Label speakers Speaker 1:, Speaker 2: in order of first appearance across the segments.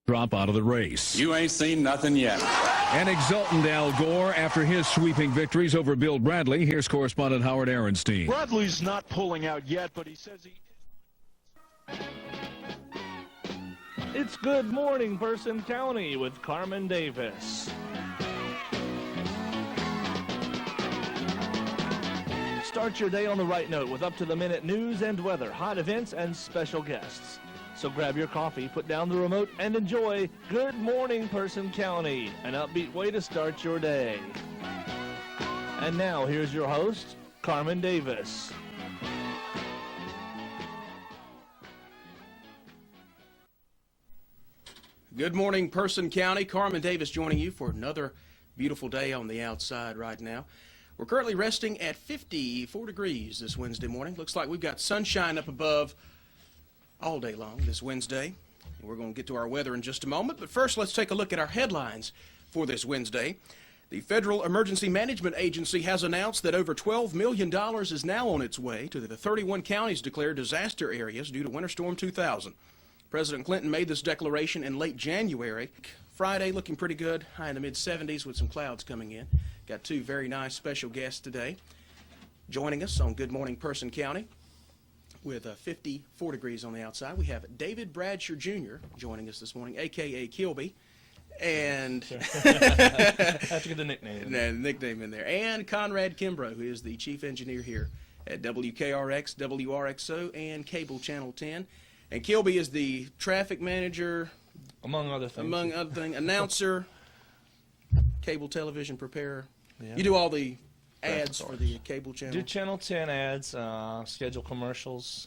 Speaker 1: drop out of the race.
Speaker 2: You ain't seen nothing yet.
Speaker 1: An exultant Al Gore after his sweeping victories over Bill Bradley. Here's correspondent Howard Aaronstein.
Speaker 3: Bradley's not pulling out yet, but he says he...
Speaker 4: It's Good Morning Person County with Carmen Davis. Start your day on the right note with up-to-the-minute news and weather, hot events, and special guests. So grab your coffee, put down the remote, and enjoy Good Morning Person County, an upbeat way to start your day. And now, here's your host, Carmen Davis.
Speaker 5: Good morning, Person County. Carmen Davis joining you for another beautiful day on the outside right now. We're currently resting at 54 degrees this Wednesday morning. Looks like we've got sunshine up above all day long this Wednesday. And we're going to get to our weather in just a moment. But first, let's take a look at our headlines for this Wednesday. The Federal Emergency Management Agency has announced that over $12 million is now on its way to the 31 counties declared disaster areas due to Winter Storm 2000. President Clinton made this declaration in late January. Friday looking pretty good, high in the mid-70s with some clouds coming in. Got two very nice special guests today joining us on Good Morning Person County with 54 degrees on the outside. We have David Bradsher Jr. joining us this morning, a.k.a. Kilbey. And
Speaker 4: Sure. Have to get the nickname.
Speaker 5: Nickname in there. And Conrad Kimbrough, who is the chief engineer here at WKRX, WRXO, and Cable Channel 10. And Kilbey is the traffic manager,
Speaker 4: Among other things.
Speaker 5: announcer, cable television preparer.
Speaker 4: Yeah.
Speaker 5: You do all the ads for the cable channel?
Speaker 4: Do Channel 10 ads, schedule commercials,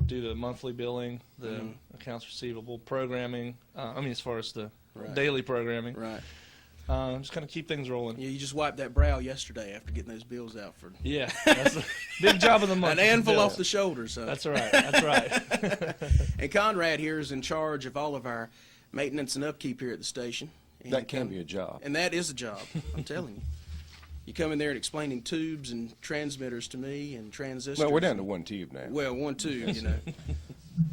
Speaker 4: do the monthly billing, the accounts receivable, programming, as far as the daily programming.
Speaker 5: Right.
Speaker 4: Just kind of keep things rolling.
Speaker 5: Yeah, you just wiped that brow yesterday after getting those bills out for.
Speaker 4: Yeah, that's a big job of the month.
Speaker 5: An anvil off the shoulders. So.
Speaker 4: That's right. That's right.
Speaker 5: And Conrad here is in charge of all of our maintenance and upkeep here at the station. And
Speaker 6: that can be a job.
Speaker 5: And that is a job, I'm telling you. You come in there and explaining tubes and transmitters to me and transistors.
Speaker 6: Well, we're down to one tube now.
Speaker 5: Well, one tube,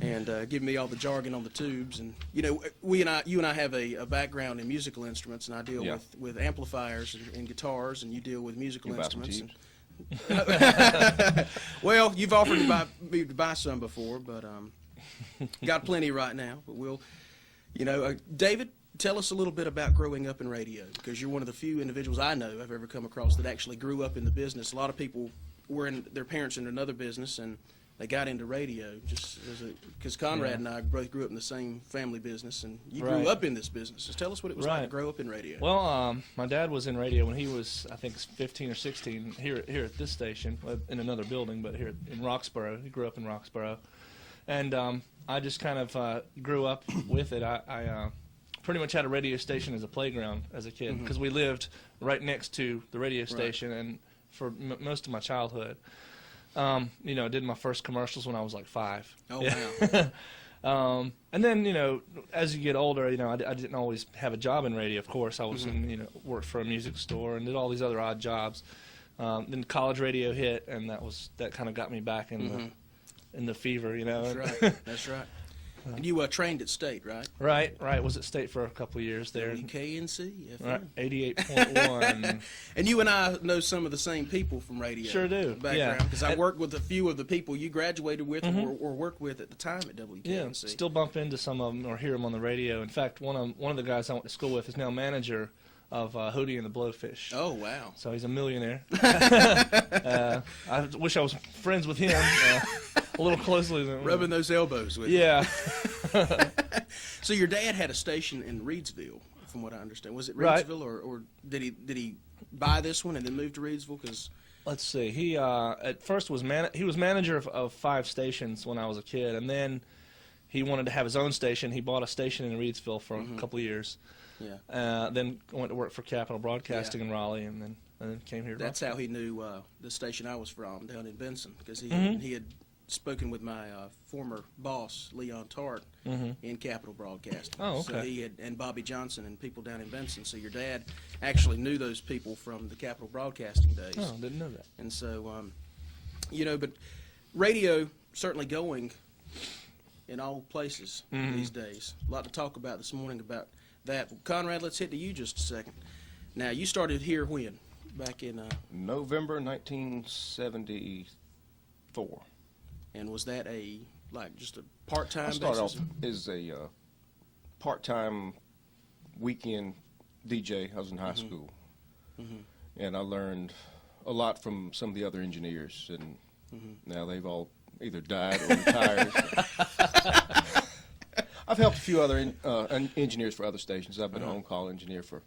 Speaker 5: and giving me all the jargon on the tubes. And, you and I have a background in musical instruments, and I deal with amplifiers and guitars, and you deal with musical instruments. Well, you've offered me to buy some before, but got plenty right now. But we'll, David, tell us a little bit about growing up in radio, because you're one of the few individuals I know I've ever come across that actually grew up in the business. A lot of people were their parents in another business, and they got into radio just because Conrad and I both grew up in the same family business, and you grew up in this business. Just tell us what it was like to grow up in radio.
Speaker 4: Well, my dad was in radio when he was, I think, 15 or 16 here at this station, in another building, but here in Roxborough. He grew up in Roxborough. And I just kind of grew up with it. I pretty much had a radio station as a playground as a kid, because we lived right next to the radio station, and for most of my childhood. Did my first commercials when I was like 5.
Speaker 5: Oh,
Speaker 4: wow. And then, as you get older, I didn't always have a job in radio, of course. I was worked for a music store and did all these other odd jobs. Then college radio hit, and that kind of got me back in the fever,
Speaker 5: That's right. That's right. And you trained at State, right?
Speaker 4: Right. Was at State for a couple of years there.
Speaker 5: KNC?
Speaker 4: Right, 88.1.
Speaker 5: And you and I know some of the same people from radio.
Speaker 4: Sure do.
Speaker 5: Background, because I worked with a few of the people you graduated with or worked with at the time at WKNC.
Speaker 4: Yeah, still bump into some of them or hear them on the radio. In fact, one of the guys I went to school with is now manager of Hootie and the Blowfish.
Speaker 5: Oh, wow.
Speaker 4: So he's a millionaire. I wish I was friends with him a little closely.
Speaker 5: Rubbing those elbows with
Speaker 4: him.
Speaker 5: So your dad had a station in Reedsville, from what I understand. Was it Reedsville, or did he buy this one and then move to Reedsville? Because
Speaker 4: let's see. He at first was manager of 5 stations when I was a kid, and then he wanted to have his own station. He bought a station in Reedsville for a couple of years. Yeah. Then went to work for Capital Broadcasting in Raleigh, and then came here.
Speaker 5: That's how he knew the station I was from down in Benson, because he had spoken with my former boss, Leon Tart, in Capital Broadcasting.
Speaker 4: Oh, okay.
Speaker 5: So he had, and Bobby Johnson and people down in Benson. So your dad actually knew those people from the Capital Broadcasting days.
Speaker 4: Oh, didn't know that.
Speaker 5: And so, but radio certainly going in all places these days. A lot to talk about this morning about that. Conrad, let's hit to you just a second. Now, you started here when? Back in
Speaker 6: November 1974.
Speaker 5: And was that just a part-time
Speaker 6: I started
Speaker 5: basis?
Speaker 6: off as a part-time weekend DJ. I was in high school. And I learned a lot from some of the other engineers, and now they've all either died or retired. I've helped a few other engineers for other stations. I've been an on-call engineer for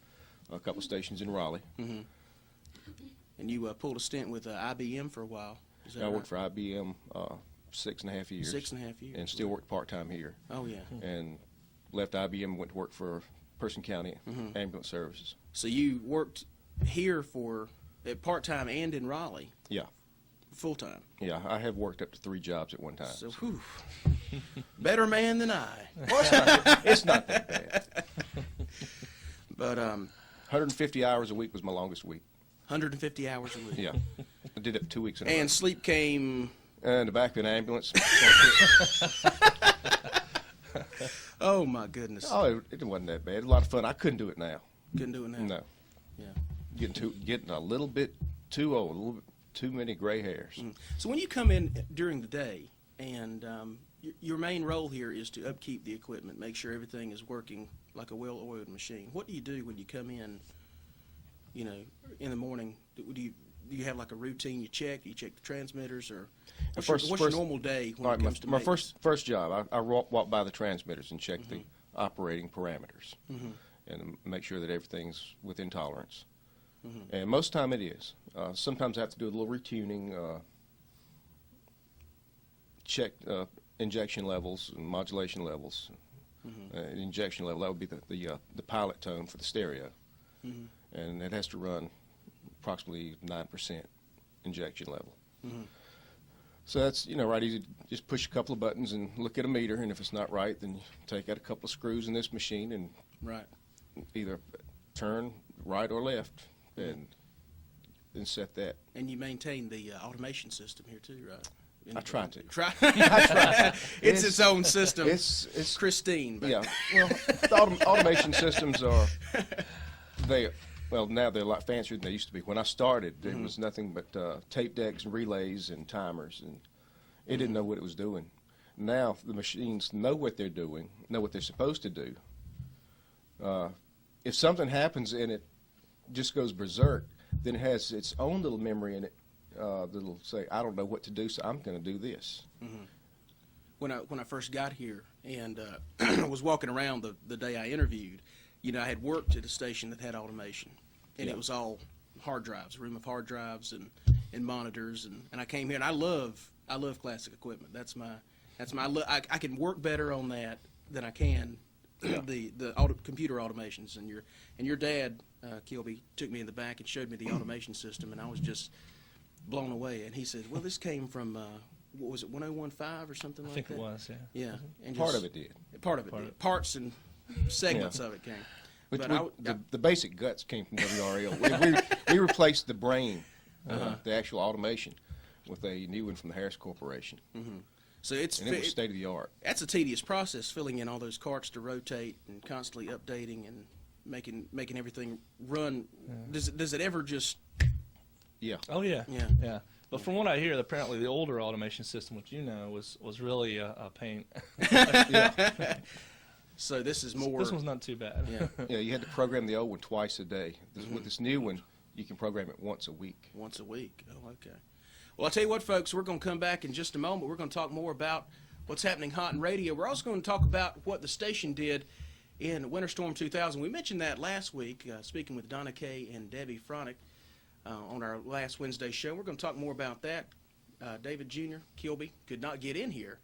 Speaker 6: a couple stations in Raleigh.
Speaker 5: And you pulled a stint with IBM for a while. Is that
Speaker 6: I
Speaker 5: right?
Speaker 6: worked for IBM 6.5 years.
Speaker 5: 6.5 years.
Speaker 6: And still worked part-time here.
Speaker 5: Oh, yeah.
Speaker 6: And left IBM and went to work for Person County Ambulance Services.
Speaker 5: So you worked here at part-time and in Raleigh?
Speaker 6: Yeah.
Speaker 5: Full-time?
Speaker 6: Yeah, I have worked up to 3 jobs at one time.
Speaker 5: So, whew, better man than I.
Speaker 6: Well, it's not that bad.
Speaker 5: But
Speaker 6: 150 hours a week was my longest week.
Speaker 5: 150 hours a week.
Speaker 6: Yeah. I did it 2 weeks in a row.
Speaker 5: And sleep came...
Speaker 6: In the back of an ambulance.
Speaker 5: Oh, my goodness.
Speaker 6: Oh, it wasn't that bad. It was a lot of fun. I couldn't do it now.
Speaker 5: Couldn't do it now?
Speaker 6: No.
Speaker 5: Yeah.
Speaker 6: Getting a little bit too old, a little bit too many gray hairs.
Speaker 5: So when you come in during the day, and your main role here is to upkeep the equipment, make sure everything is working like a well-oiled machine. What do you do when you come in, in the morning? Do you have like a routine you check? Do you check the transmitters, or what's your normal day when it comes to
Speaker 6: my
Speaker 5: maintenance?
Speaker 6: first job, I walk by the transmitters and check the operating parameters and make sure that everything's within tolerance. And most of the time it is. Sometimes I have to do a little retuning, check injection levels and modulation levels. Injection level, that would be the pilot tone for the stereo. And it has to run approximately 9% injection level. So that's, right easy. Just push a couple of buttons and look at a meter, and if it's not right, then you take out a couple of screws in this machine and either turn right or left and set that.
Speaker 5: And you maintain the automation system here too, right?
Speaker 6: I try to.
Speaker 5: It's its own system.
Speaker 6: It's
Speaker 5: Christine. But.
Speaker 6: Yeah. Well, the automation systems are now they're a lot fancier than they used to be. When I started, there was nothing but tape decks and relays and timers, and it didn't know what it was doing. Now the machines know what they're doing, know what they're supposed to do. If something happens and it just goes berserk, then it has its own little memory in it that'll say, I don't know what to do, so I'm going to do this.
Speaker 5: When I first got here and was walking around the day I interviewed, I had worked at a station that had automation, and it was all hard drives, a room of hard drives and monitors, and I came here and I love classic equipment. I can work better on that than I can the computer automations. And your dad, Kilbey, took me in the back and showed me the automation system, and I was just blown away. And he said, "Well, this came from what was it, 1015 or something like that?"
Speaker 4: I think it was, yeah.
Speaker 5: Yeah, and
Speaker 6: Part of it did.
Speaker 5: Part of it did. Parts and segments of it came.
Speaker 6: The basic guts came from WRL. we replaced the brain, the actual automation, with a new one from the Harris Corporation.
Speaker 5: So it
Speaker 6: was state of the art.
Speaker 5: That's a tedious process, filling in all those carts to rotate and constantly updating and making everything run. Does it ever just?
Speaker 6: Yeah.
Speaker 4: Oh yeah.
Speaker 5: Yeah.
Speaker 4: But from what I hear, apparently the older automation system, which was really a pain.
Speaker 5: So this is more.
Speaker 4: This one's not too bad.
Speaker 6: Yeah. You had to program the old one twice a day. With this new one, you can program it once a week.
Speaker 5: Once a week. Oh, okay. Well, I'll tell you what, folks, we're going to come back in just a moment. We're going to talk more about what's happening hot in radio. We're also going to talk about what the station did in Winter Storm 2000. We mentioned that last week, speaking with Donna Kay and Debbie Fronick on our last Wednesday show. We're going to talk more about that. David Jr., Kilbey, could not get in here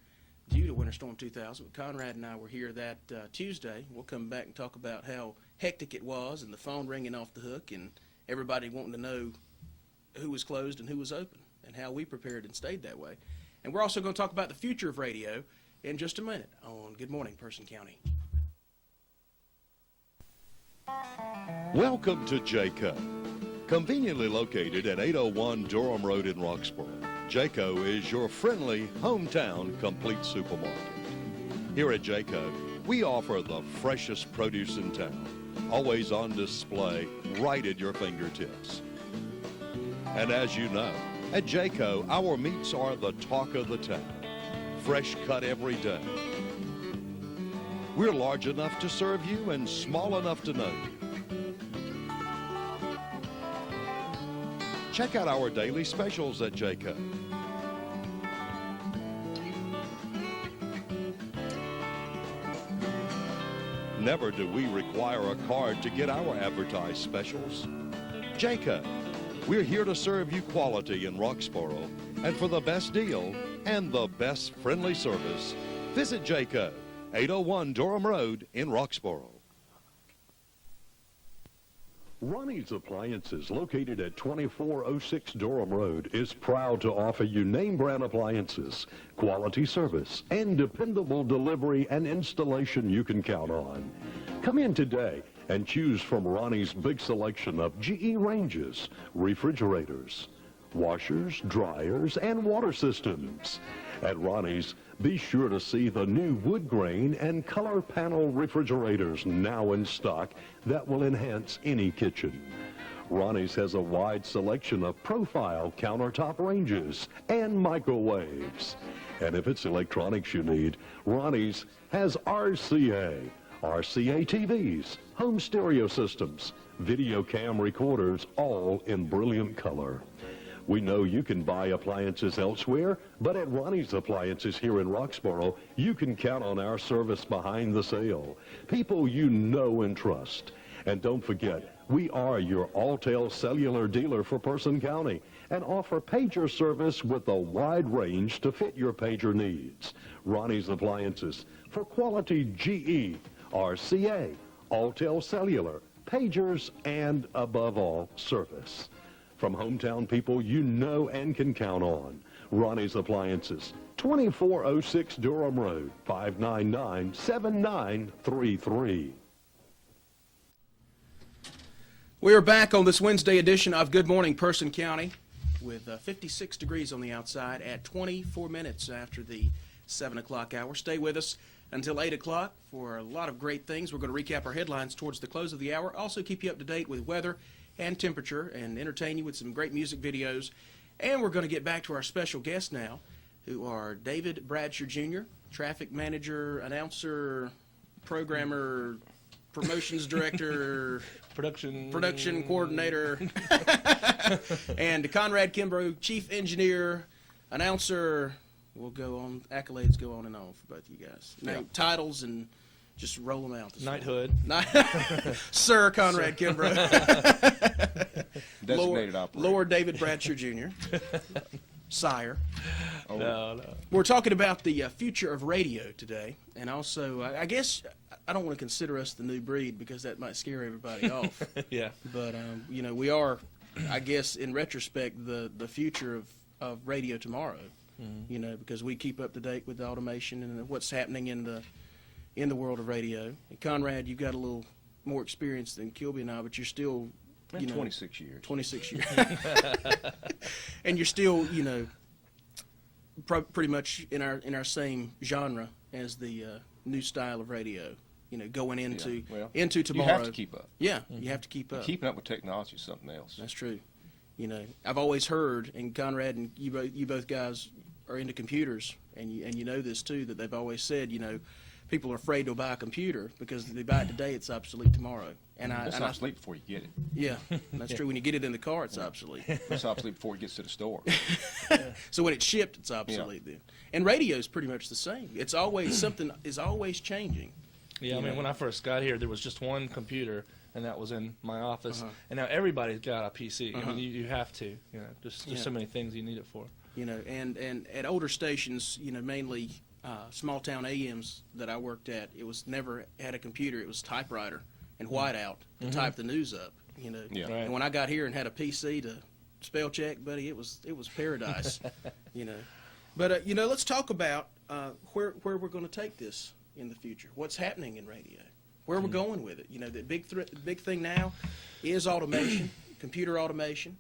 Speaker 5: due to Winter Storm 2000. But Conrad and I were here that Tuesday. We'll come back and talk about how hectic it was and the phone ringing off the hook and everybody wanting to know who was closed and who was open, and how we prepared and stayed that way. And we're also going to talk about the future of radio in just a minute on Good Morning, Person County.
Speaker 2: Welcome to Jayco. Conveniently located at 801 Durham Road in Roxborough, Jayco is your friendly hometown complete supermarket. Here at Jayco, we offer the freshest produce in town, always on display, right at your fingertips. And as you know, at Jayco, our meats are the talk of the town, fresh cut every day. We're large enough to serve you and small enough to know you. Check out our daily specials at Jayco. Never do we require a card to get our advertised specials. Jayco, we're here to serve you quality in Roxboro, and for the best deal and the best friendly service, visit Jayco, 801 Durham Road in Roxboro.
Speaker 7: Ronnie's Appliances, located at 2406 Durham Road, is proud to offer you name brand appliances, quality service, and dependable delivery and installation you can count on. Come in today and choose from Ronnie's big selection of GE ranges, refrigerators, washers, dryers, and water systems. At Ronnie's, be sure to see the new wood grain and color panel refrigerators now in stock that will enhance any kitchen. Ronnie's has a wide selection of profile countertop ranges and microwaves. And if it's electronics you need, Ronnie's has RCA TVs, home stereo systems, video cam recorders, all in brilliant color. We know you can buy appliances elsewhere, but at Ronnie's Appliances here in Roxboro, you can count on our service behind the sale. People you know and trust. And don't forget, we are your Alltel cellular dealer for Person County and offer pager service with a wide range to fit your pager needs. Ronnie's Appliances for quality GE, RCA, Alltel cellular, pagers, and above all, service. From hometown people you know and can count on. Ronnie's Appliances, 2406 Durham Road, 599-7933.
Speaker 5: We are back on this Wednesday edition of Good Morning Person County with 56 degrees on the outside at 24 minutes after the 7 o'clock hour. Stay with us until 8 o'clock for a lot of great things. We're going to recap our headlines towards the close of the hour. Also keep you up to date with weather and temperature and entertain you with some great music videos. And we're going to get back to our special guests now, who are David Bradsher Jr., traffic manager, announcer, programmer, promotions director, production coordinator, and Conrad Kimbrough, chief engineer, announcer. We'll go on, accolades go on and on for both of you guys. Name, titles, and just roll them out.
Speaker 4: Knighthood.
Speaker 5: Sir Conrad Kimbrough.
Speaker 6: Designated operator.
Speaker 5: Lord David Bradsher Jr. Sire.
Speaker 4: Oh. No.
Speaker 5: We're talking about the future of radio today, and also, I guess, I don't want to consider us the new breed because that might scare everybody off.
Speaker 4: Yeah.
Speaker 5: But, you know, we are, I guess, in retrospect, the future of radio tomorrow. Mm-hmm. You know, because we keep up to date with the automation and what's happening in the world of radio. And Conrad, you've got a little more experience than Kilbey and I, but you're still, you know,
Speaker 6: 26 years.
Speaker 5: 26 years. And you're still, you know, pretty much in our same genre as the new style of radio. You know, going into tomorrow.
Speaker 6: You have to keep up.
Speaker 5: Yeah, you have to keep up.
Speaker 6: Keeping up with technology is something else.
Speaker 5: That's true. You know, I've always heard, and Conrad and you both guys are into computers, and you know this too, that they've always said, you know, people are afraid to buy a computer because if they buy it today, it's obsolete tomorrow. And
Speaker 6: it's obsolete before you get it.
Speaker 5: Yeah, that's true. When you get it in the car, it's obsolete.
Speaker 6: It's obsolete before it gets to the store.
Speaker 5: So when it's shipped, it's obsolete then. And radio is pretty much the same. It's always something is always changing.
Speaker 4: Yeah, I mean, when I first got here, there was just one computer, and that was in my office. And now everybody's got a PC. I mean, you have to. You know, just so many things you need it for.
Speaker 5: You know, and at older stations, you know, mainly small town AMs that I worked at, it was never had a computer. It was typewriter and whiteout to type the news up. You know,
Speaker 6: Yeah.
Speaker 5: And when I got here and had a PC to spell check, buddy, it was paradise. You know, but you know, let's talk about where we're going to take this in the future. What's happening in radio? Where we're going with it? You know, the big thing now is automation, computer automation.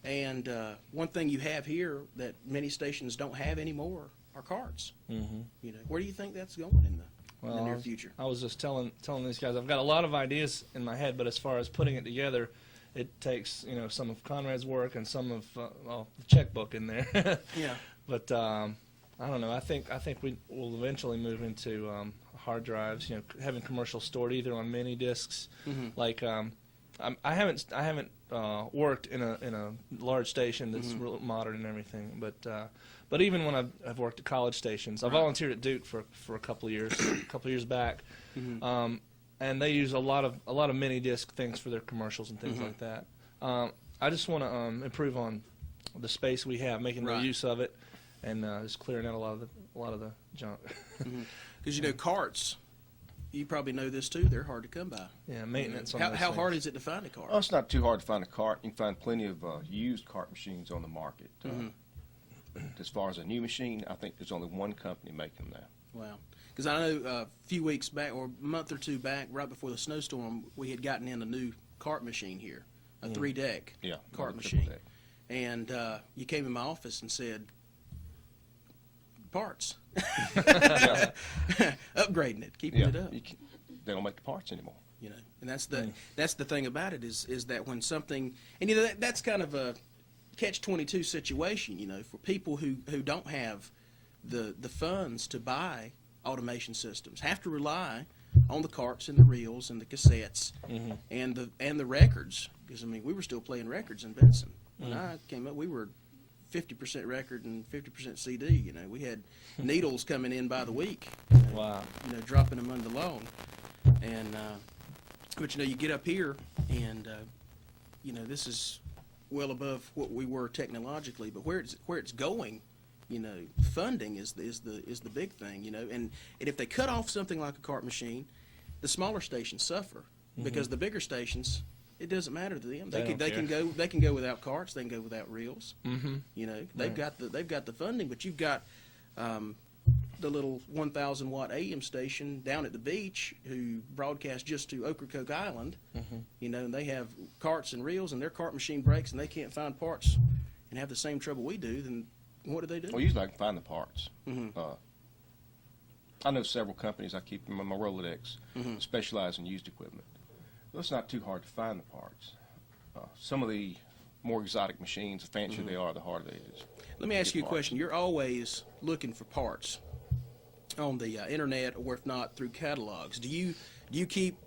Speaker 5: And one thing you have here that many stations don't have anymore are cards. You know, where do you think that's going in the in the near future.
Speaker 4: I was just telling these guys, I've got a lot of ideas in my head, but as far as putting it together, it takes some of Conrad's work and some of the checkbook in there.
Speaker 5: Yeah.
Speaker 4: But I don't know. I think we will eventually move into hard drives. Having commercial stored either on mini discs, like I haven't worked in a large station that's real modern and everything, but even when I've worked at college stations, I volunteered at Duke for a couple of years back, and they use a lot of mini disc things for their commercials and things like that. I just want to improve on the space we have, making real use of it, and just clearing out a lot of the junk.
Speaker 5: Because carts, you probably know this too. They're hard to come by.
Speaker 4: Yeah, maintenance. On
Speaker 5: how hard is it to find a cart?
Speaker 6: Oh, it's not too hard to find a cart. You can find plenty of used cart machines on the market. As far as a new machine, I think there's only one company making them now.
Speaker 5: Wow. Because I know a few weeks back, or a month or two back, right before the snowstorm, we had gotten in a new cart machine here, a 3-deck cart machine.
Speaker 6: Deck.
Speaker 5: And you came in my office and said, parts. Upgrading it, keeping it up.
Speaker 6: They don't make the parts anymore.
Speaker 5: And that's the thing about it is that when something, and that's kind of a catch-22 situation, for people who don't have the funds to buy automation systems, have to rely on the carts and the reels and the cassettes and the records, because we were still playing records in Benson. When I came up, we were 50% record and 50% CD. We had needles coming in by the week.
Speaker 4: Wow.
Speaker 5: Dropping them on the lawn, and but you get up here, and this is well above what we were technologically, but where it's going, funding is the big thing, and if they cut off something like a cart machine, the smaller stations suffer because the bigger stations, it doesn't matter to them. They can go without carts, they can go without reels. They've got the funding, but you've got the little 1,000 watt AM station down at the beach who broadcast just to Ocracoke Island, and they have carts and reels, and their cart machine breaks and they can't find parts and have the same trouble we do, then what do?
Speaker 6: Well, usually I can find the parts. I know several companies I keep in my Rolodex specialize in used equipment. Well, it's not too hard to find the parts. Some of the more exotic machines, the fancier they are, the harder it is.
Speaker 5: Let me ask you a question. You're always looking for parts on the internet, or if not through catalogs. Do you keep,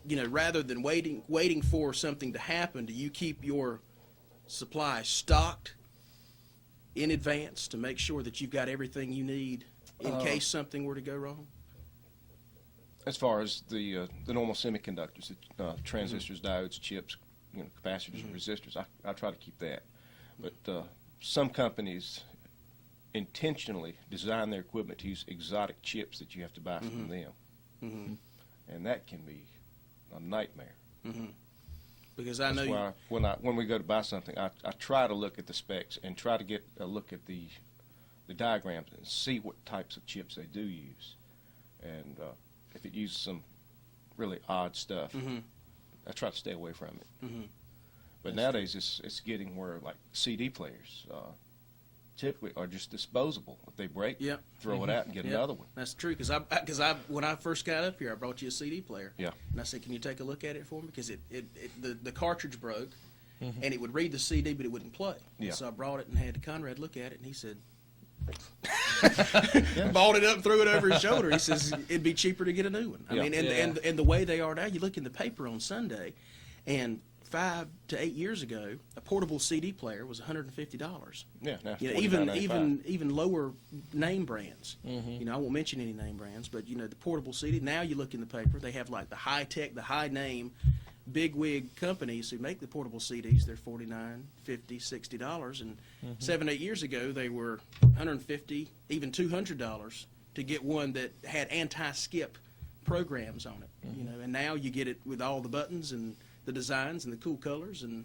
Speaker 5: rather than waiting for something to happen, do you keep your supply stocked in advance to make sure that you've got everything you need in case something were to go wrong?
Speaker 6: As far as the normal semiconductors, transistors, diodes, chips, capacitors, and resistors, I try to keep that. But some companies intentionally design their equipment to use exotic chips that you have to buy from them, and that can be a nightmare.
Speaker 5: Because I know
Speaker 6: That's why when we go to buy something, I try to look at the specs and try to get a look at the diagrams and see what types of chips they do use, and if it uses some really odd stuff, I try to stay away from it. But nowadays it's getting where like CD players typically are just disposable. If they break, throw it out and get another one.
Speaker 5: That's true, because when I first got up here, I brought you a CD player.
Speaker 6: Yeah.
Speaker 5: And I said, can you take a look at it for me? Because the cartridge broke, and it would read the CD, but it wouldn't play.
Speaker 6: Yeah.
Speaker 5: So I brought it and had Conrad look at it, and he said, balled it up and threw it over his shoulder. He says, it'd be cheaper to get a new one. I mean, and the way they are now, you look in the paper on Sunday, and 5 to 8 years ago, a portable CD player was $150.
Speaker 6: Yeah, now
Speaker 5: even lower name brands. I won't mention any name brands, but the portable CD. Now you look in the paper, they have like the high tech, the high name, big wig companies who make the portable CDs. They're $49, $50, $60, and 7, 8 years ago they were $150, even $200 to get one that had anti-skip programs on it. And now you get it with all the buttons and the designs and the cool colors, and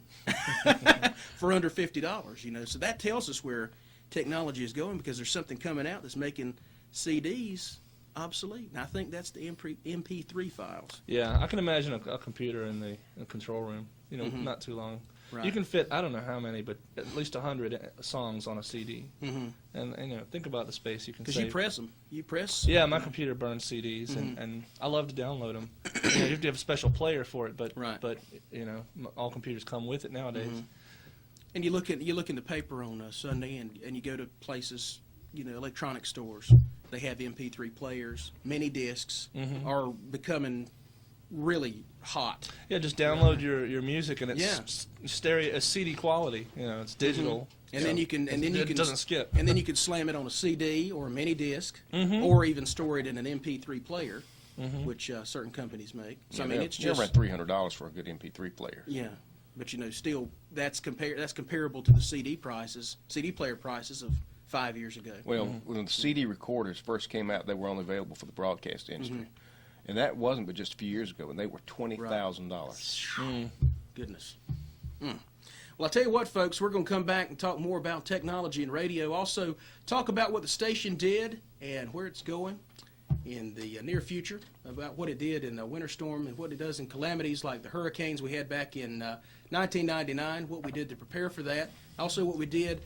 Speaker 5: for under $50, So that tells us where technology is going, because there's something coming out that's making CDs obsolete. And I think that's the MP3 files.
Speaker 4: Yeah, I can imagine a computer in the control room, not too long.
Speaker 5: Right.
Speaker 4: You can fit, I don't know how many, but at least 100 songs on a CD. And you know, think about the space you can save.
Speaker 5: Because you press them. You press.
Speaker 4: Yeah, my computer burns CDs, and I love to download them. You know, you have to have a special player for it, but you know, all computers come with it nowadays.
Speaker 5: And you look in the paper on Sunday, and you go to places, you know, electronic stores. They have MP3 players, mini discs are becoming really hot.
Speaker 4: Yeah, just download your music, and it's stereo, CD quality. You know, it's digital.
Speaker 5: And then you can,
Speaker 4: it doesn't skip.
Speaker 5: And then you can slam it on a CD or a mini disc, or even store it in an MP3 player, which certain companies make. So I mean, it's just
Speaker 6: around $300 for a good MP3 player.
Speaker 5: Yeah, but you know, still that's comparable to the CD player prices of 5 years ago.
Speaker 6: Well, when the CD recorders first came out, they were only available for the broadcast industry. And that wasn't but just a few years ago, and they were $20,000.
Speaker 5: Goodness. Well, I'll tell you what, folks, we're going to come back and talk more about technology and radio. Also, talk about what the station did and where it's going in the near future, about what it did in the winter storm and what it does in calamities like the hurricanes we had back in 1999, what we did to prepare for that, also what we did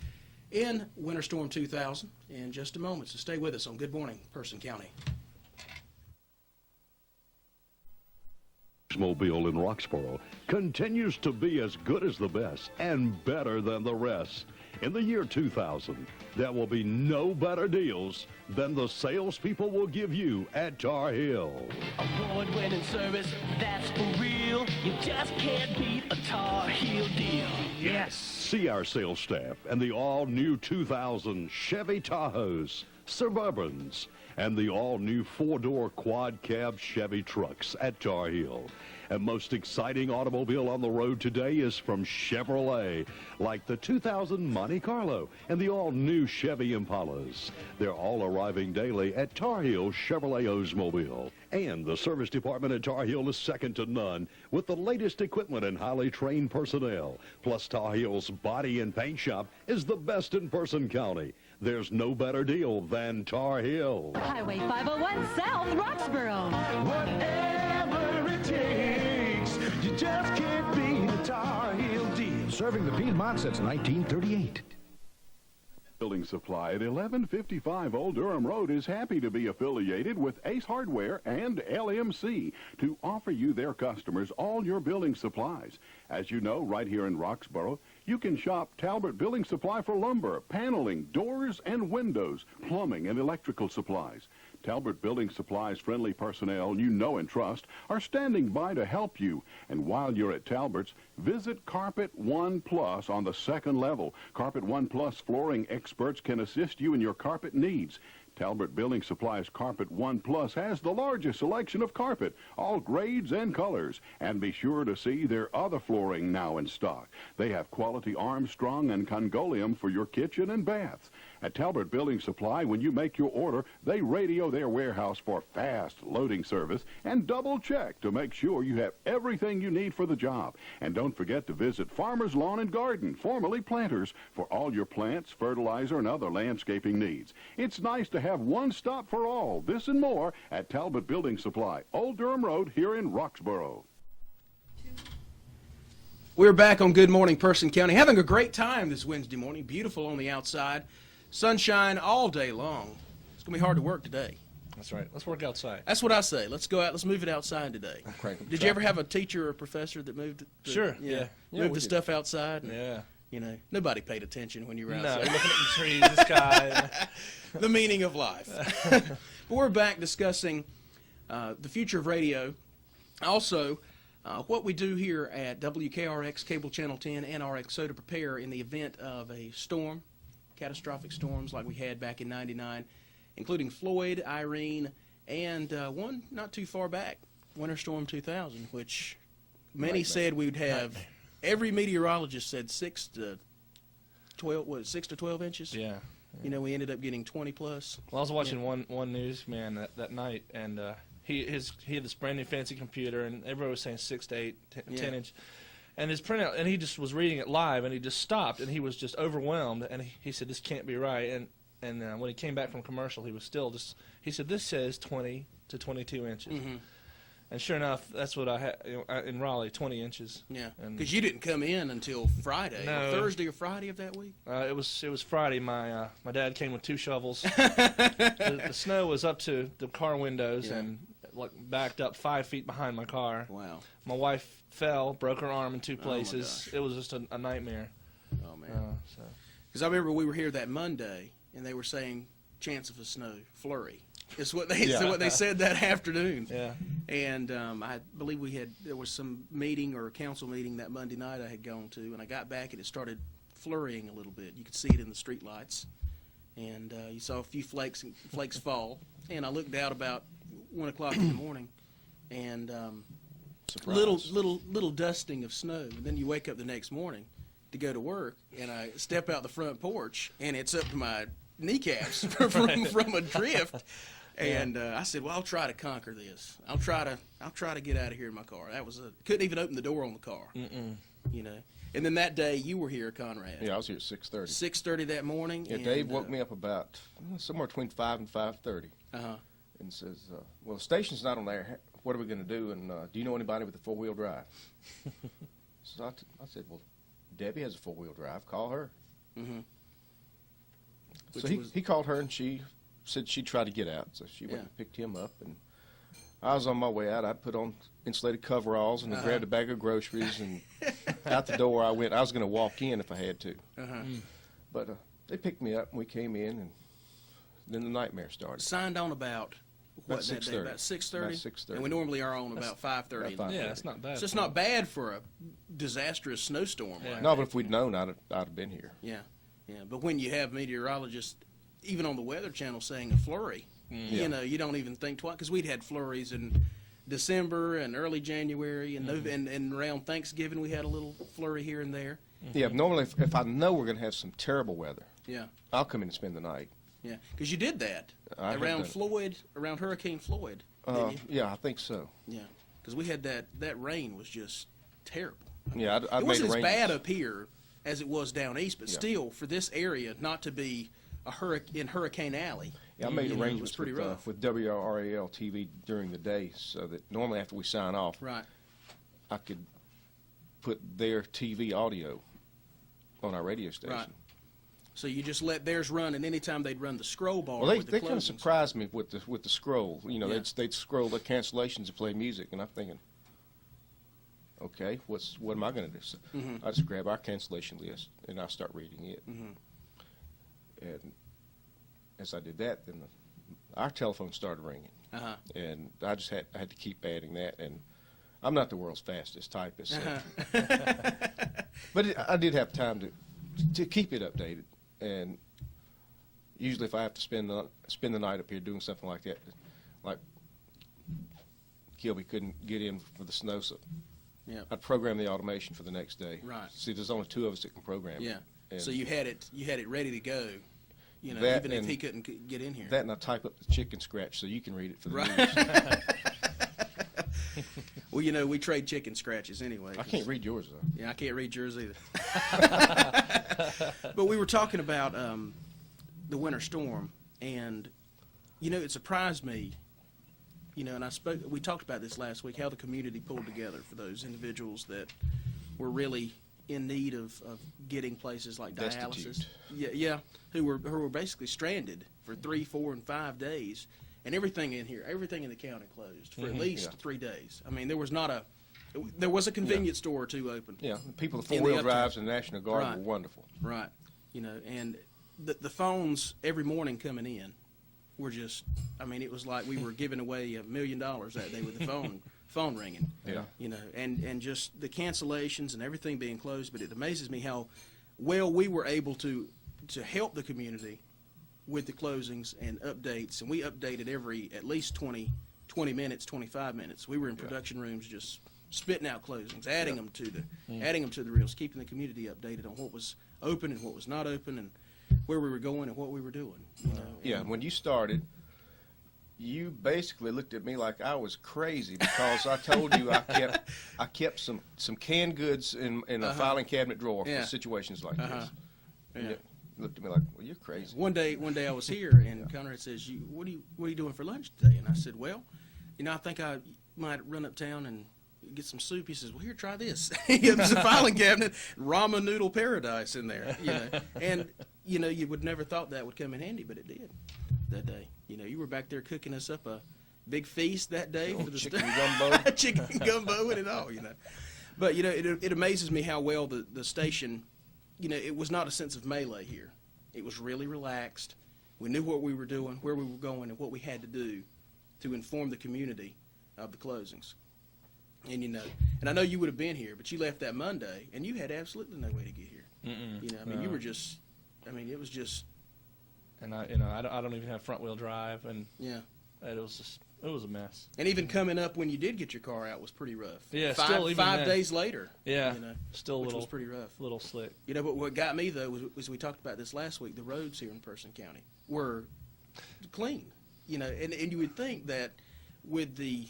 Speaker 5: in Winter Storm 2000 in just a moment. So stay with us on Good Morning, Person County.
Speaker 7: Mobile in Roxborough continues to be as good as the best and better than the rest. In the year 2000, there will be no better deals than the salespeople will give you at Tar Heel.
Speaker 8: Award-winning service, that's for real. You just can't beat a Tar Heel deal. Yes.
Speaker 7: See our sales staff and the all-new 2000 Chevy Tahoes, Suburbans, and the all-new four-door quad-cab Chevy trucks at Tar Heel. And most exciting automobile on the road today is from Chevrolet, like the 2000 Monte Carlo and the all-new Chevy Impalas. They're all arriving daily at Tar Heel Chevrolet Oldsmobile. And the service department at Tar Heel is second to none, with the latest equipment and highly trained personnel. Plus, Tar Heel's body and paint shop is the best in Person County. There's no better deal than Tar Heel.
Speaker 9: Highway 501 South, Roxborough.
Speaker 8: Whatever it takes, you just can't beat a Tar Heel deal.
Speaker 10: Serving the Piedmont since 1938.
Speaker 11: Building Supply at 1155 Old Durham Road is happy to be affiliated with Ace Hardware and LMC to offer you, their customers, all your building supplies. As you know, right here in Roxborough, you can shop Talbot Building Supply for lumber, paneling, doors and windows, plumbing and electrical supplies. Talbot Building Supply's friendly personnel you know and trust are standing by to help you. And while you're at Talbot's, visit Carpet One Plus on the second level. Carpet One Plus flooring experts can assist you in your carpet needs. Talbot Building Supply's Carpet One Plus has the largest selection of carpet, all grades and colors. And be sure to see their other flooring now in stock. They have quality Armstrong and Congolium for your kitchen and baths. At Talbot Building Supply, when you make your order, they radio their warehouse for fast loading service and double check to make sure you have everything you need for the job. And don't forget to visit Farmer's Lawn and Garden, formerly Planters, for all your plants, fertilizer, and other landscaping needs. It's nice to have one stop for all. This and more at Talbot Building Supply, Old Durham Road here in Roxborough.
Speaker 5: We're back on Good Morning Person County, having a great time this Wednesday morning. Beautiful on the outside. Sunshine all day long. It's going to be hard to work today.
Speaker 4: That's right. Let's work outside.
Speaker 5: That's what I say. Let's go out. Let's move it outside today. Did you ever have a teacher or professor that moved?
Speaker 4: Sure.
Speaker 5: Moved the stuff outside?
Speaker 4: Yeah.
Speaker 5: You know, nobody paid attention when you were
Speaker 4: No,
Speaker 5: outside.
Speaker 4: looking at the trees, the sky.
Speaker 5: The meaning of life. But we're back discussing the future of radio. Also, what we do here at WKRX Cable Channel 10 and RXO to prepare in the event of a storm, catastrophic storms like we had back in '99, including Floyd, Irene, and one not too far back, Winter Storm 2000, which many said we would have. Every meteorologist said 6 to 12 inches.
Speaker 4: Yeah.
Speaker 5: You know, we ended up getting 20 plus.
Speaker 4: Well, I was watching one newsman that night, and he had this brand new fancy computer, and everybody was saying 6 to 8, 10 inch. And his printout, and he just was reading it live, and he just stopped, and he was just overwhelmed, and he said, "This can't be right." And when he came back from commercial, he was still just. He said, "This says 20 to 22 inches." And sure enough, that's what I had in Raleigh, 20 inches.
Speaker 5: Yeah,
Speaker 4: And
Speaker 5: because you didn't come in until Friday,
Speaker 4: No.
Speaker 5: or Thursday or Friday of that week.
Speaker 4: it was Friday. My dad came with 2 shovels. The snow was up to the car windows and backed up 5 feet behind my car.
Speaker 5: Wow.
Speaker 4: My wife fell, broke her arm in 2 places. It was just a nightmare.
Speaker 5: Oh man. Because I remember we were here that Monday, and they were saying chance of a snow flurry. It's what they what they said that afternoon.
Speaker 4: Yeah.
Speaker 5: And I believe there was some meeting or council meeting that Monday night I had gone to, and I got back and it started flurrying a little bit. You could see it in the street lights, and you saw a few flakes fall. And I looked out about 1 o'clock in the morning, and little dusting of snow. And then you wake up the next morning to go to work, and I step out the front porch, and it's up to my kneecaps from a drift. And I said, well, I'll try to conquer this. I'll try to get out of here in my car. Couldn't even open the door on the car. You know. And then that day you were here, Conrad.
Speaker 6: Yeah, I was here at 6:30.
Speaker 5: 6:30 that morning.
Speaker 6: Yeah,
Speaker 5: and,
Speaker 6: Dave woke me up about somewhere between 5 and 5:30. And says, well, the station's not on there. What are we going to do? And do you know anybody with a 4-wheel drive? So I said, well, Debbie has a 4-wheel drive. Call her. So he called her, and she said she'd try to get out. So she went and picked him up, and I was on my way out. I put on insulated coveralls and grabbed a bag of groceries, and out the door I went. I was going to walk in if I had to. But they picked me up, and we came in, and then the nightmare started.
Speaker 5: Signed on about what that day? About 6:30.
Speaker 6: About 6:30.
Speaker 5: And we normally are on about 5:30.
Speaker 4: Yeah, that's not bad.
Speaker 5: So it's not bad for a disastrous snowstorm.
Speaker 4: Yeah.
Speaker 5: Like
Speaker 6: But if we'd known, I'd have been here.
Speaker 5: Yeah. But when you have meteorologists, even on the Weather Channel, saying a flurry, you know, you don't even think twice, because we'd had flurries in December and early January, and and around Thanksgiving we had a little flurry here and there.
Speaker 6: Yeah, normally if I know we're going to have some terrible weather,
Speaker 5: Yeah.
Speaker 6: I'll come in and spend the night.
Speaker 5: Yeah, because you did that
Speaker 6: I had
Speaker 5: around
Speaker 6: done
Speaker 5: around Hurricane Floyd, didn't you?
Speaker 6: Yeah, I think so.
Speaker 5: Yeah, because we had that rain was just terrible.
Speaker 6: Yeah, I
Speaker 5: It
Speaker 6: made
Speaker 5: wasn't as
Speaker 6: arrangements.
Speaker 5: bad up here as it was down east, but still, for this area not to be in Hurricane Alley.
Speaker 6: Yeah, I made
Speaker 5: you know, it was
Speaker 6: arrangements
Speaker 5: pretty rough.
Speaker 6: with WRAL TV during the day, so that normally after we sign off,
Speaker 5: Right.
Speaker 6: I could put their TV audio on our radio station.
Speaker 5: Right. So you just let theirs run, and anytime they'd run the scroll bar
Speaker 6: Well,
Speaker 5: with the
Speaker 6: they kind of
Speaker 5: closings.
Speaker 6: surprised me with the scroll. You know,
Speaker 5: Yeah.
Speaker 6: they'd scroll the cancellations and play music, and I'm thinking, okay, what am I going to do? So I just grab our cancellation list and I start reading it. And as I did that, then our telephone started ringing, and I had to keep adding that. And I'm not the world's fastest typist, so. But I did have time to keep it updated. And usually, if I have to spend the night up here doing something like that, like Kilbey couldn't get in for the snow, so I'd program the automation for the next day.
Speaker 5: Right.
Speaker 6: See, there's only 2 of us that can program it.
Speaker 5: Yeah.
Speaker 6: And
Speaker 5: So you had it ready to go. You know,
Speaker 6: That
Speaker 5: even if
Speaker 6: and-
Speaker 5: he couldn't get in here.
Speaker 6: That, and I type up the chicken scratch so you can read it for the
Speaker 5: Right.
Speaker 6: news.
Speaker 5: Well, you know, we trade chicken scratches anyway.
Speaker 6: I can't read yours, though.
Speaker 5: Yeah, I can't read yours either. But we were talking about the winter storm, and, you know, it surprised me, you know, and we talked about this last week, how the community pulled together for those individuals that were really in need of getting places like dialysis.
Speaker 6: Destitute.
Speaker 5: Who were basically stranded for 3, 4, and 5 days, and everything in the county closed for at least 3 days. I mean, there was a convenience store or 2 open.
Speaker 6: Yeah, the people with
Speaker 5: In the
Speaker 6: 4-wheel
Speaker 5: uptown.
Speaker 6: drives and National Guard
Speaker 5: Right.
Speaker 6: were wonderful.
Speaker 5: Right. You know, and the phones every morning coming in were just, I mean, it was like we were giving away $1 million that day with the phone ringing.
Speaker 6: Yeah.
Speaker 5: You know, and just the cancellations and everything being closed. But it amazes me how well we were able to help the community with the closings and updates. And we updated every at least 20 minutes, 25 minutes. We were in production rooms just spitting out closings, adding them to the reels, keeping the community updated on what was open and what was not open, and where we were going and what we were doing. You know?
Speaker 6: Yeah, when you started, you basically looked at me like I was crazy because I told you I kept some canned goods in a filing cabinet drawer for situations like this. And you looked at me like, well, you're crazy.
Speaker 5: One day I was here, and Conrad says, "What are you doing for lunch today?" And I said, "Well, you know, I think might run uptown and get some soup. He says, well, here, try this. There's a filing cabinet, ramen noodle paradise in there, And, you would never thought that would come in handy, but it did that day. You were back there cooking us up a big feast that day for the
Speaker 6: chicken gumbo.
Speaker 5: chicken gumbo and it all, But, it amazes me how well the station, it was not a sense of melee here. It was really relaxed. We knew what we were doing, where we were going, and what we had to do to inform the community of the closings. And and I know you would have been here, but you left that Monday, and you had absolutely no way to get here. You were just, it was just.
Speaker 4: And I don't even have front wheel drive, and it was a mess.
Speaker 5: And even coming up when you did get your car out was pretty rough.
Speaker 4: Yeah,
Speaker 5: five days later.
Speaker 4: Yeah, still
Speaker 5: which was pretty rough.
Speaker 4: Little slick.
Speaker 5: But what got me though was we talked about this last week. The roads here in Person County were clean. And you would think that with the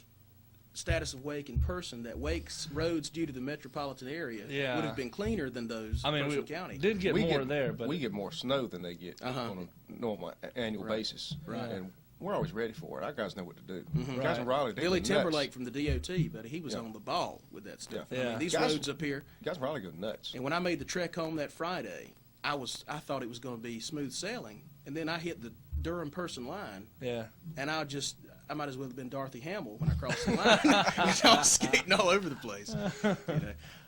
Speaker 5: status of Wake in Person, that Wake's roads due to the metropolitan area would have been cleaner than those in Person County.
Speaker 4: Did get more there, but
Speaker 6: we get more snow than they get on a normal annual basis.
Speaker 5: Right.
Speaker 6: And we're always ready for it. Our guys know what to do.
Speaker 5: Right.
Speaker 6: Guys in Raleigh,
Speaker 5: Billy Timberlake from the DOT, but he was on the ball with that stuff. These roads up here.
Speaker 6: Guys in Raleigh go nuts.
Speaker 5: And when I made the trek home that Friday, I thought it was going to be smooth sailing, and then I hit the Durham Person line.
Speaker 4: Yeah.
Speaker 5: And I might as well have been Dorothy Hamill when I crossed the line. I was skating all over the place.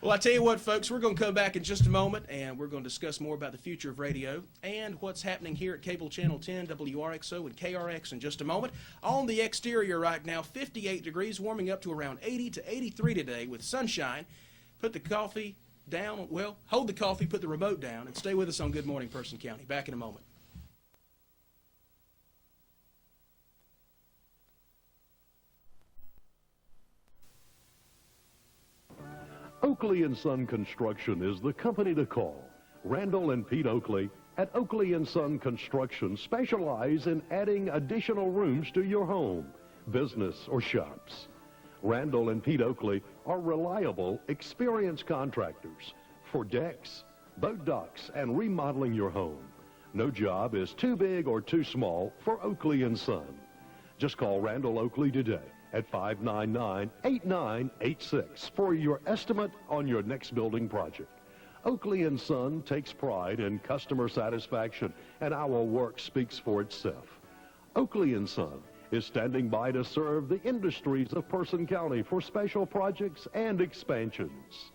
Speaker 5: Well, I tell you what, folks, we're going to come back in just a moment, and we're going to discuss more about the future of radio and what's happening here at Cable Channel 10, WRXO, and KRX in just a moment. On the exterior right now, 58 degrees, warming up to around 80 to 83 today with sunshine. Put the coffee down. Well, hold the coffee, put the remote down, and stay with us on Good Morning Person County. Back in a moment.
Speaker 7: Oakley & Son Construction is the company to call. Randall and Pete Oakley at Oakley & Son Construction specialize in adding additional rooms to your home, business, or shops. Randall and Pete Oakley are reliable, experienced contractors for decks, boat docks, and remodeling your home. No job is too big or too small for Oakley & Son. Just call Randall Oakley today at 599-8986 for your estimate on your next building project. Oakley & Son takes pride in customer satisfaction, and our work speaks for itself. Oakley & Son is standing by to serve the industries of Person County for special projects and expansions.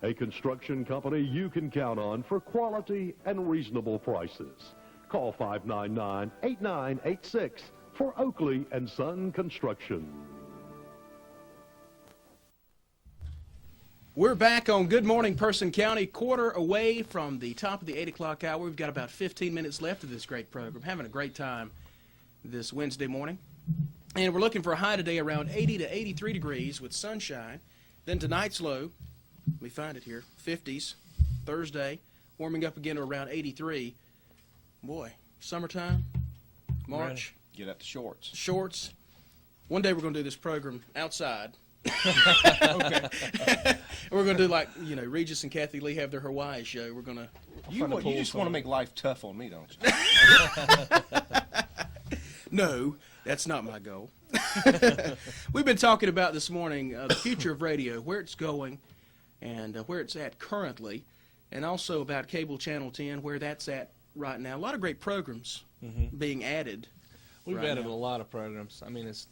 Speaker 7: A construction company you can count on for quality and reasonable prices. Call 599-8986 for Oakley & Son Construction.
Speaker 5: We're back on Good Morning Person County, quarter away from the top of the 8 o'clock hour. We've got about 15 minutes left of this great program. Having a great time this Wednesday morning. And we're looking for a high today around 80 to 83 degrees with sunshine. Then tonight's low, let me find it here, 50s. Thursday, warming up again to around 83. Boy, summertime, March.
Speaker 6: Get out the shorts.
Speaker 5: Shorts. One day we're going to do this program outside.
Speaker 6: Okay.
Speaker 5: We're going to do like, Regis and Kathy Lee have their Hawaii show. We're going to...
Speaker 6: You just want to make life tough on me, don't you?
Speaker 5: No, that's not my goal. We've been talking about this morning the future of radio, where it's going, and where it's at currently, and also about Cable Channel 10, where that's at right now. A lot of great programs being added.
Speaker 4: We've added a lot of programs. I mean, it's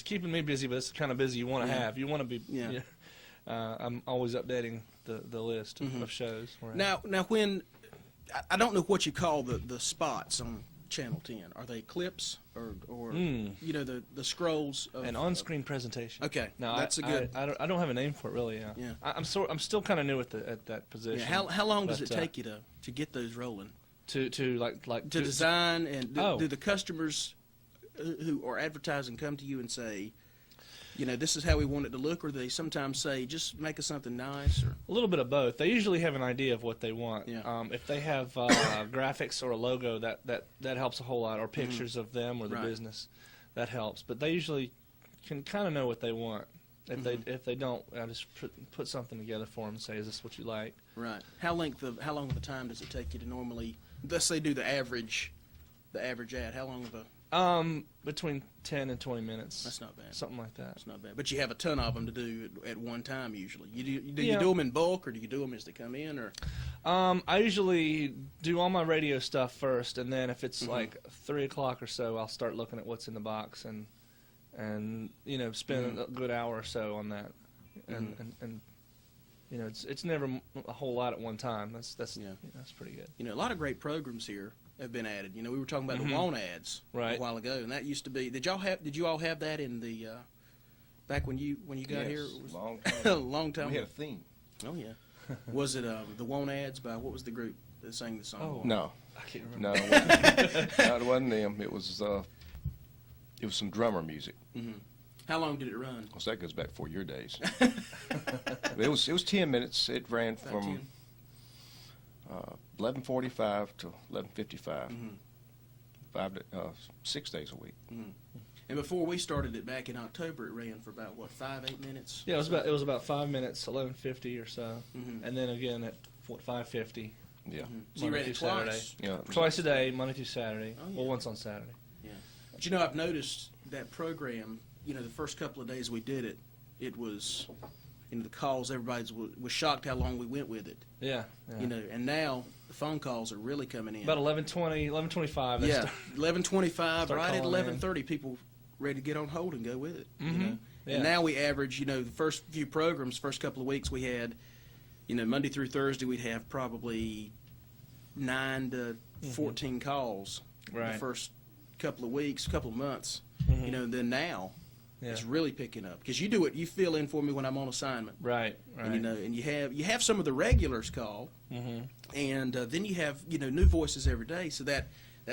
Speaker 4: keeping me busy, but it's the kind of busy you want to have. You want to be. Yeah. I'm always updating the list of shows.
Speaker 5: Now, when I don't know what you call the spots on Channel 10. Are they clips or the scrolls?
Speaker 4: An on-screen presentation.
Speaker 5: Okay,
Speaker 4: now
Speaker 5: that's a good.
Speaker 4: I don't have a name for it really. Yeah. I'm still kind of new at that position.
Speaker 5: Yeah. How long does it take you to get those rolling?
Speaker 4: To
Speaker 5: design and do the customers who are advertising come to you and say, this is how we want it to look, or they sometimes say, just make us something nice? Or?
Speaker 4: A little bit of both. They usually have an idea of what they want. Yeah. If they have graphics or a logo, that helps a whole lot, or pictures of them or the business, that helps. But they usually can kind of know what they want. If they don't, I just put something together for them and say, is this what you like?
Speaker 5: Right. How long of a time does it take you to normally, let's say, do the average ad? How long of
Speaker 4: Between 10 and 20 minutes.
Speaker 5: That's not bad.
Speaker 4: Something like that.
Speaker 5: That's not bad. But you have a ton of them to do at one time usually. You do them in bulk, or do you do them as they come in, or?
Speaker 4: I usually do all my radio stuff first, and then if it's like 3 o'clock or so, I'll start looking at what's in the box and you know, spend a good hour or so on that, and you know, it's never a whole lot at one time. That's pretty good.
Speaker 5: You know, a lot of great programs here have been added. You know, we were talking about the want ads a while ago, and that used to be. Did you all have that in the back when you got here? It was
Speaker 6: long time.
Speaker 5: long time.
Speaker 6: We had a theme.
Speaker 5: Oh yeah. Was it the want ads by what was the group that sang the song?
Speaker 4: Oh.
Speaker 6: No,
Speaker 4: I can't remember.
Speaker 6: no, it wasn't them. It was some drummer music.
Speaker 5: How long did it run?
Speaker 6: Well, so that goes back before your days. It was 10 minutes. It ran from 11:45 to 11:55. 6 days a week.
Speaker 5: And before we started it back in October, it ran for about what, 5-8 minutes?
Speaker 4: Yeah, it was about 5 minutes, 11:50 or so, and then again at 5:50.
Speaker 6: Yeah.
Speaker 5: So you ran it twice.
Speaker 6: Yeah.
Speaker 4: Twice a day, Monday through Saturday.
Speaker 5: Oh, yeah.
Speaker 4: Well, once on Saturday.
Speaker 5: Yeah. But you know, I've noticed that program. You know, the first couple of days we did it, it was, you know, the calls. Everybody was shocked how long we went with it.
Speaker 4: Yeah.
Speaker 5: You know, and now the phone calls are really coming in.
Speaker 4: About 11:20, 11:25.
Speaker 5: Yeah, 11:25.
Speaker 4: Start
Speaker 5: Right at
Speaker 4: calling
Speaker 5: 11:30, people ready to get on hold and go with it. You know,
Speaker 4: Yeah.
Speaker 5: and now we average. You know, the first few programs, first couple of weeks we had, you know, Monday through Thursday we'd have probably 9 to 14 calls.
Speaker 4: Right.
Speaker 5: The first couple of weeks, couple of months. You know, and then now.
Speaker 4: Yeah.
Speaker 5: It's really picking up because you do it. You fill in for me when I'm on assignment,
Speaker 4: Right.
Speaker 5: and you know, and you have some of the regulars call, and then you have new voices every day, so that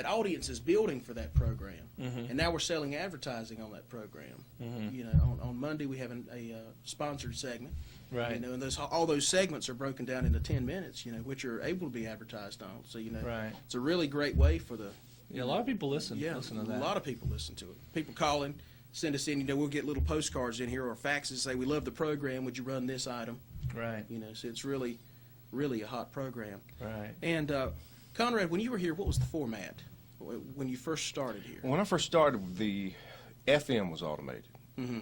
Speaker 5: audience is building for that program, and now we're selling advertising on that program. You know, on Monday we have a sponsored segment,
Speaker 4: Right.
Speaker 5: You know, and all those segments are broken down into 10 minutes, you know, which are able to be advertised on. So you know,
Speaker 4: Right.
Speaker 5: it's a really great way for the
Speaker 4: Yeah, a lot of people listen to
Speaker 5: a
Speaker 4: that.
Speaker 5: lot of people listen to it. People calling. Send us in, you know, we'll get little postcards in here or faxes say, we love the program, would you run this item?
Speaker 4: Right.
Speaker 5: You know, so it's really, really a hot program.
Speaker 4: Right.
Speaker 5: And, Conrad, when you were here, what was the format when you first started here?
Speaker 6: When I first started, the FM was automated.
Speaker 5: Mm-hmm.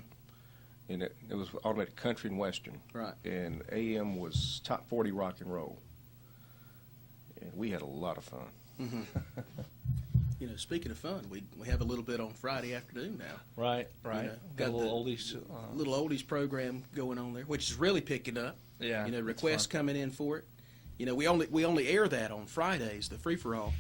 Speaker 6: And it was automated country and western.
Speaker 5: Right.
Speaker 6: And AM was top 40 rock and roll. And we had a lot of fun.
Speaker 5: Mm-hmm. You know, speaking of fun, we have a little bit on Friday afternoon now.
Speaker 4: Right.
Speaker 5: You know,
Speaker 4: Got a little oldies.
Speaker 5: Little oldies program going on there, which is really picking up.
Speaker 4: Yeah.
Speaker 5: You know, requests coming in for it. You know, we only air that on Fridays, the free for all.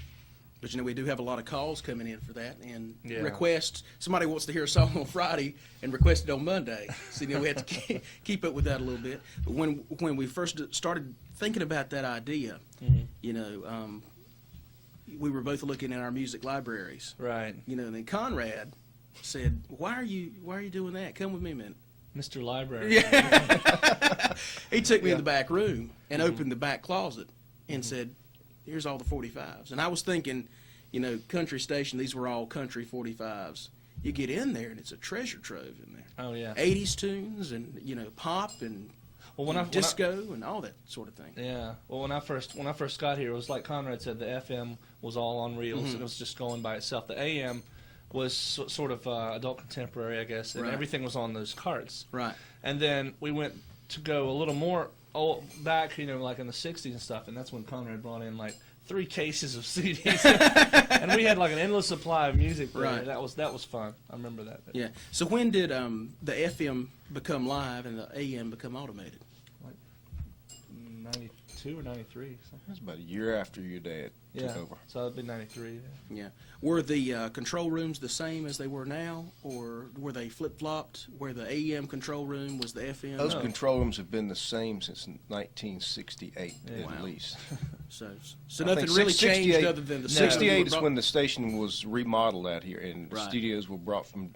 Speaker 5: But you know, we do have a lot of calls coming in for that, and requests. Somebody wants to hear a song on Friday and request it on Monday. So you know, we have to keep up with that a little bit. But when we first started thinking about that idea, you know, we were both looking at our music libraries.
Speaker 4: Right.
Speaker 5: You know, and then Conrad said, "Why are you doing that? Come with me a minute."
Speaker 4: Mr. Library.
Speaker 5: Yeah. He took me in the back room and opened the back closet and said, "Here's all the 45s." And I was thinking, you know, country station, these were all country 45s. You get in there and it's a treasure trove in there.
Speaker 4: Oh yeah.
Speaker 5: 80s tunes and, you know, pop and disco and all that sort of thing.
Speaker 4: Yeah. Well, when I first got here, it was like Conrad said, the FM was all on reels and it was just going by itself. The AM was sort of adult contemporary, I guess, and everything was on those carts.
Speaker 5: Right.
Speaker 4: And then we went to go a little more back, you know, like in the 60s and stuff, and that's when Conrad brought in like 3 cases of CDs, and we had like an endless supply of music there.
Speaker 5: Right.
Speaker 4: That was fun. I remember that.
Speaker 5: Yeah. So when did the FM become live and the AM become automated?
Speaker 4: Like 92 or 93. Something.
Speaker 6: That's about a year after your dad took over.
Speaker 4: So it'd be 93.
Speaker 5: Yeah. Were the control rooms the same as they were now, or were they flip-flopped, where the AM control room was the FM?
Speaker 6: Those control rooms have been the same since 1968, at least.
Speaker 5: So nothing really changed other than the
Speaker 6: 68 is when the station was remodeled out here, and
Speaker 5: Right.
Speaker 6: studios were brought from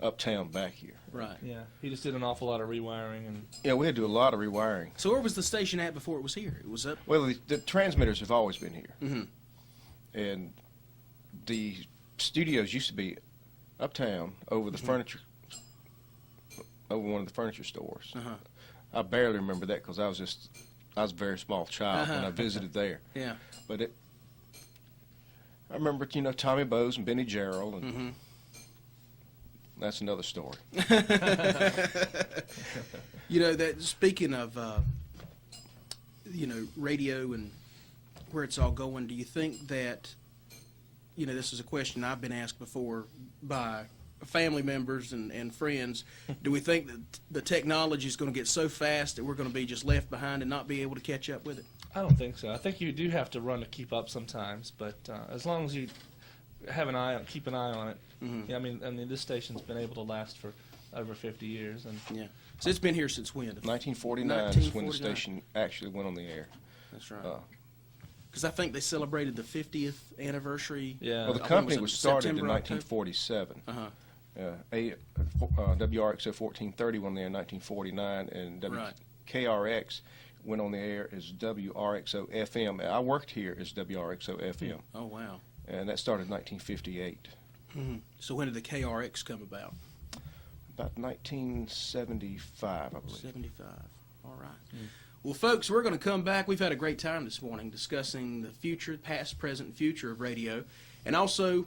Speaker 6: uptown back here.
Speaker 5: Right.
Speaker 4: Yeah. He just did an awful lot of rewiring and.
Speaker 6: Yeah, we had to do a lot of rewiring.
Speaker 5: So where was the station at before it was here? It was up.
Speaker 6: Well, the transmitters have always been here.
Speaker 5: Mm-hmm.
Speaker 6: And the studios used to be uptown over the furniture, over one of the furniture stores.
Speaker 5: Uh-huh.
Speaker 6: I barely remember that because I was a very small child when I visited there.
Speaker 5: Yeah.
Speaker 6: But I remember, Tommy Bowes and Benny Gerald, and that's another story.
Speaker 5: That speaking of, radio and where it's all going, do you think that, this is a question I've been asked before by family members and friends, do we think that the technology is going to get so fast that we're going to be just left behind and not be able to catch up with it?
Speaker 4: I don't think so. I think you do have to run to keep up sometimes, but as long as you have keep an eye on it. Yeah, I mean, this station's been able to last for over 50 years, and
Speaker 5: so it's been here since when?
Speaker 6: 1949 is when the station actually went on the air.
Speaker 5: That's right. Because I think they celebrated the 50th anniversary.
Speaker 4: Yeah.
Speaker 6: Well, the company was started in 1947. WRXO 1430 went on the air in 1949, and KRX went on the air as WRXO FM. I worked here as WRXO FM.
Speaker 5: Oh, wow.
Speaker 6: And that started in 1958.
Speaker 5: So when did the KRX come about?
Speaker 6: About 1975, I believe.
Speaker 5: 75. All right. Well, folks, we're going to come back. We've had a great time this morning discussing the future, past, present, and future of radio, and also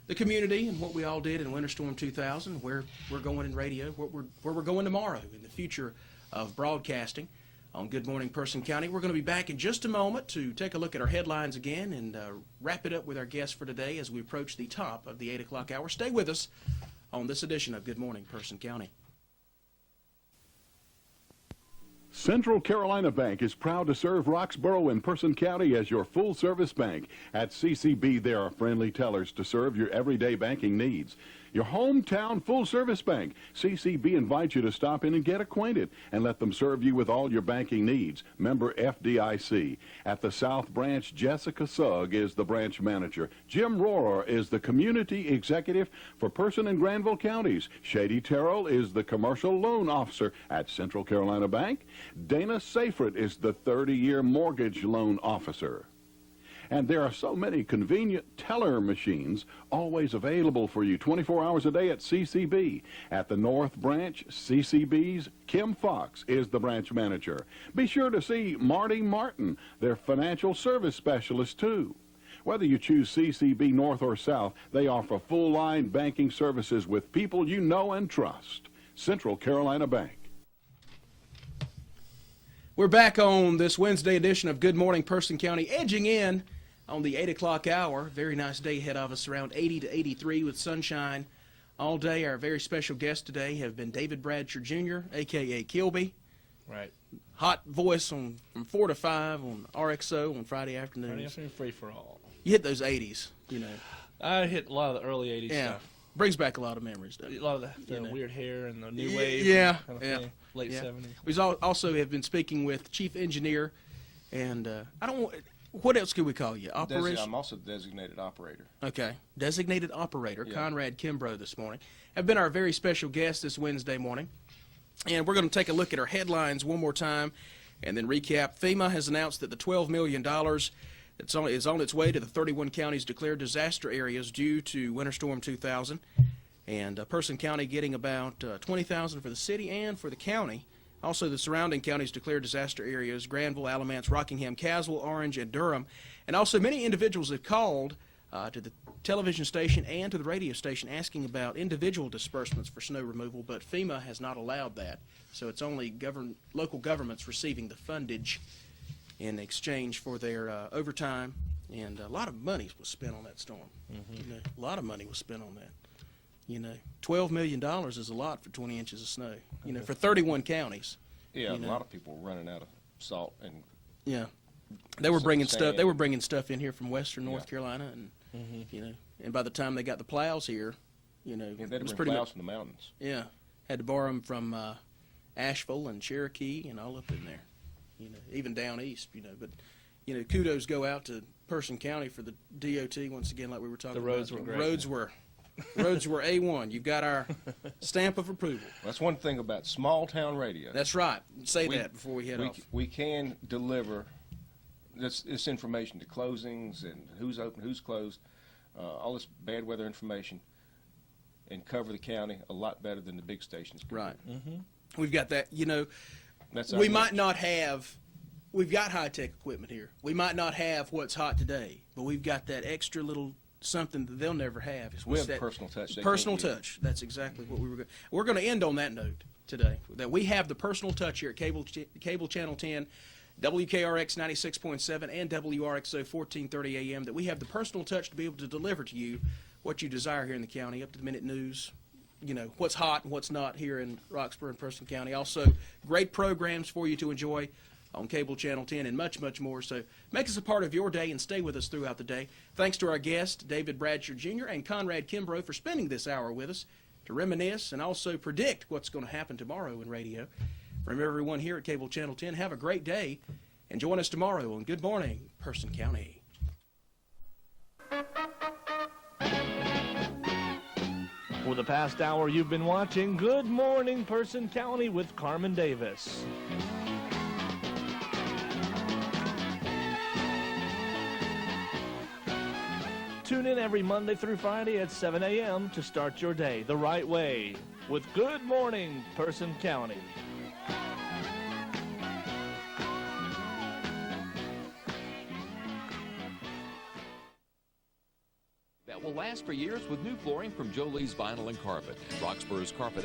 Speaker 5: the community and what we all did in Winter Storm 2000, where we're going in radio, where we're going tomorrow in the future of broadcasting on Good Morning Person County. We're going to be back in just a moment to take a look at our headlines again and wrap it up with our guests for today as we approach the top of the 8 o'clock hour. Stay with us on this edition of Good Morning Person County.
Speaker 11: Central Carolina Bank is proud to serve Roxborough and Person County as your full-service bank. At CCB, there are friendly tellers to serve your everyday banking needs. Your hometown full-service bank. CCB invites you to stop in and get acquainted and let them serve you with all your banking needs. Member FDIC. At the South Branch, Jessica Sugg is the branch manager. Jim Rohrer is the community executive for Person and Granville counties. Shady Terrell is the commercial loan officer at Central Carolina Bank. Dana Seyfried is the 30-year mortgage loan officer. And there are so many convenient teller machines always available for you 24 hours a day at CCB. At the North Branch, CCB's Kim Fox is the branch manager. Be sure to see Marty Martin, their financial service specialist, too. Whether you choose CCB North or South, they offer full-line banking services with people you know and trust. Central Carolina Bank.
Speaker 5: We're back on this Wednesday edition of Good Morning Person County, edging in on the 8 o'clock hour. Very nice day ahead of us, around 80 to 83 with sunshine all day. Our very special guests today have been David Bradsher Jr., a.k.a. Kilbey.
Speaker 4: Right.
Speaker 5: Hot voice from 4 to 5 on RXO on Friday afternoons.
Speaker 4: Friday afternoon free for all.
Speaker 5: You hit those 80s,
Speaker 4: I hit a lot of the early 80s stuff.
Speaker 5: Brings back a lot of memories, doesn't it?
Speaker 4: A lot of the weird hair and the new wave.
Speaker 5: Yeah,
Speaker 4: kind of thing, late 70s.
Speaker 5: We also have been speaking with Chief Engineer, and what else could we call you?
Speaker 6: I'm also designated operator.
Speaker 5: Okay. Designated operator,
Speaker 6: Yeah.
Speaker 5: Conrad Kimbrough this morning. Have been our very special guest this Wednesday morning. And we're going to take a look at our headlines one more time and then recap. FEMA has announced that the $12 million is on its way to the 31 counties declared disaster areas due to Winter Storm 2000. And Person County getting about $20,000 for the city and for the county. Also, the surrounding counties declared disaster areas: Granville, Alamance, Rockingham, Caswell, Orange, and Durham. And also, many individuals have called to the television station and to the radio station asking about individual disbursements for snow removal, but FEMA has not allowed that. So it's only local governments receiving the fundage in exchange for their overtime. And a lot of money was spent on that storm. A lot of money was spent on that. $12 million is a lot for 20 inches of snow, for 31 counties.
Speaker 6: Yeah, a lot of people were running out of salt and
Speaker 5: they were bringing
Speaker 6: sand.
Speaker 5: stuff. They were bringing stuff in here from Western North Carolina, and and by the time they got the plows here,
Speaker 6: they had to
Speaker 5: it was
Speaker 6: bring
Speaker 5: pretty
Speaker 6: plows
Speaker 5: much
Speaker 6: from the mountains.
Speaker 5: Yeah, had to borrow them from Asheville and Cherokee and all up in there, even down east, But kudos go out to Person County for the DOT once again, like we were talking about.
Speaker 4: The roads were great.
Speaker 5: Roads were A1. You've got our stamp of approval.
Speaker 6: That's one thing about small town radio.
Speaker 5: That's right. Say that before we head off.
Speaker 6: We can deliver this information to closings and who's open, who's closed, all this bad weather information, and cover the county a lot better than the big stations can.
Speaker 5: Right. We've got that.
Speaker 6: That's
Speaker 5: we might not have. We've got high-tech equipment here. We might not have what's hot today, but we've got that extra little something that they'll never have.
Speaker 6: We have personal touch.
Speaker 5: Personal touch. That's exactly what we're going to end on that note today. That we have the personal touch here at Cable Channel 10, WKRX 96.7, and WRXO 1430 AM. That we have the personal touch to be able to deliver to you what you desire here in the county, up to the minute news. You know, what's hot and what's not here in Roxborough and Preston County. Also, great programs for you to enjoy on Cable Channel 10 and much, much more. So make us a part of your day and stay with us throughout the day. Thanks to our guests, David Bradsher Jr. and Conrad Kimbrough, for spending this hour with us to reminisce and also predict what's going to happen tomorrow in radio. From everyone here at Cable Channel 10, have a great day and join us tomorrow on Good Morning, Person County.
Speaker 4: For the past hour, you've been watching Good Morning Person County with Carmen Davis. Tune in every Monday through Friday at 7 a.m. to start your day the right way with Good Morning Person County.
Speaker 12: That will last for years with new flooring from Jolie's Vinyl and Carpet, Roxborough's carpet